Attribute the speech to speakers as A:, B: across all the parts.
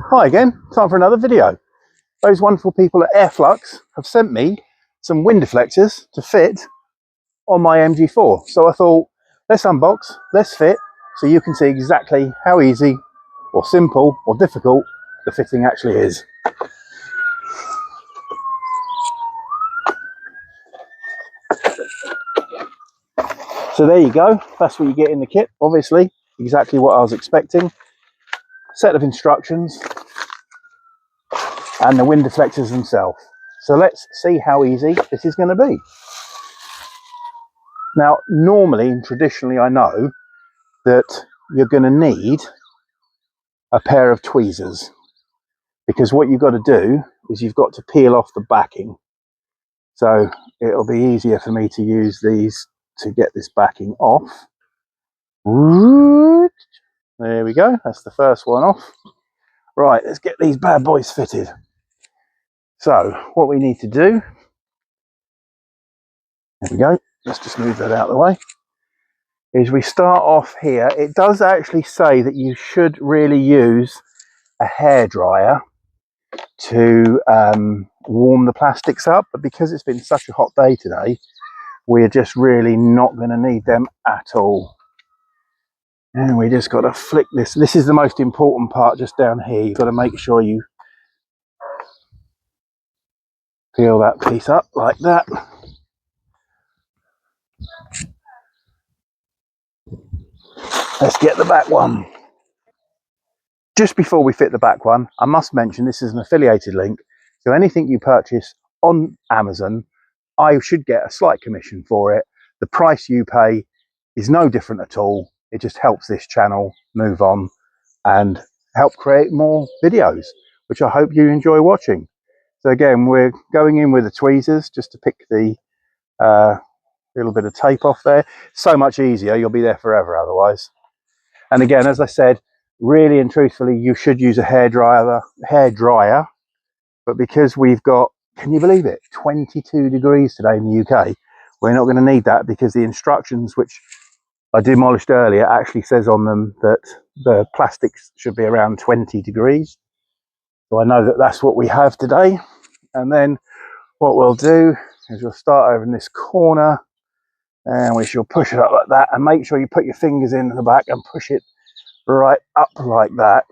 A: Hi again, time for another video. Those wonderful people at AIRFLUX have sent me some wind deflectors to fit on my MG4. So I thought, let's unbox, let's fit, so you can see exactly how easy or simple or difficult the fitting actually is. So there you go, that's what you get in the kit, obviously, exactly what I was expecting. Set of instructions and the wind deflectors themselves. So let's see how easy this is going to be. Now, normally and traditionally I know that you're going to need a pair of tweezers, because what you've got to do is you've got to peel off the backing. So it'll be easier for me to use these to get this backing off. There we go, that's the first one off. Right, let's get these bad boys fitted. So what we need to do, there we go, let's just move that out of the way, is we start off here. It does actually say that you should really use a hairdryer to warm the plastics up, but because it's been such a hot day today, we're just really not going to need them at all. And we just got to flick this. This is the most important part, just down here. You've got to make sure you peel that piece up like that. Let's get the back one. Just before we fit the back one, I must mention this is an affiliated link, so anything you purchase on Amazon, I should get a slight commission for it. The price you pay is no different at all. It just helps this channel move on and help create more videos, which I hope you enjoy watching. So again, we're going in with the tweezers just to pick the little bit of tape off there. So much easier, you'll be there forever otherwise. And again, as I said, really and truthfully, you should use a hairdryer, but because we've got, can you believe it, 22 degrees today in the UK, we're not going to need that, because the instructions, which I demolished earlier, actually says on them that the plastics should be around 20 degrees. So I know that that's what we have today. And then what we'll do is we'll start over in this corner, and we shall push it up like that, and make sure you put your fingers in the back and push it right up like that.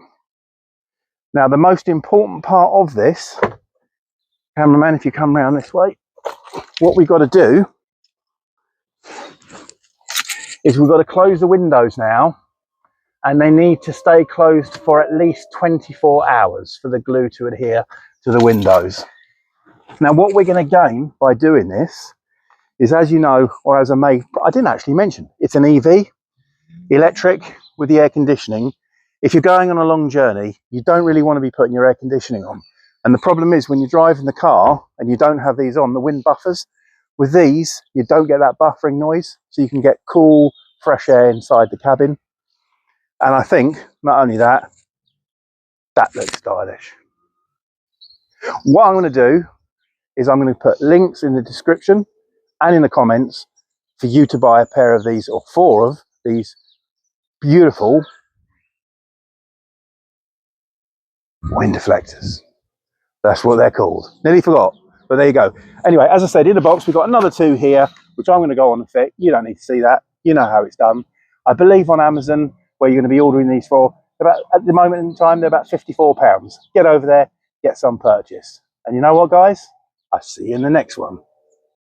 A: Now, the most important part of this, cameraman, if you come around this way, what we've got to do is we've got to close the windows now, and they need to stay closed for at least 24 hours for the glue to adhere to the windows. Now, what we're going to gain by doing this is, as you know, or as I didn't actually mention, it's an EV, electric with the air conditioning. If you're going on a long journey, you don't really want to be putting your air conditioning on. And the problem is, when you drive in the car and you don't have these on, the wind buffers, with these, you don't get that buffering noise. So you can get cool, fresh air inside the cabin. And I think, not only that, that looks stylish. What I'm going to do is I'm going to put links in the description and in the comments for you to buy a pair of these, or 4 of these beautiful wind deflectors. That's what they're called. Nearly forgot, but there you go. Anyway, as I said, in the box, we've got another 2 here, which I'm going to go on and fit. You don't need to see that. You know how it's done. I believe on Amazon, where you're going to be ordering these for, at the moment in time, they're about £54. Get over there, get some purchase. And you know what, guys? I'll see you in the next one.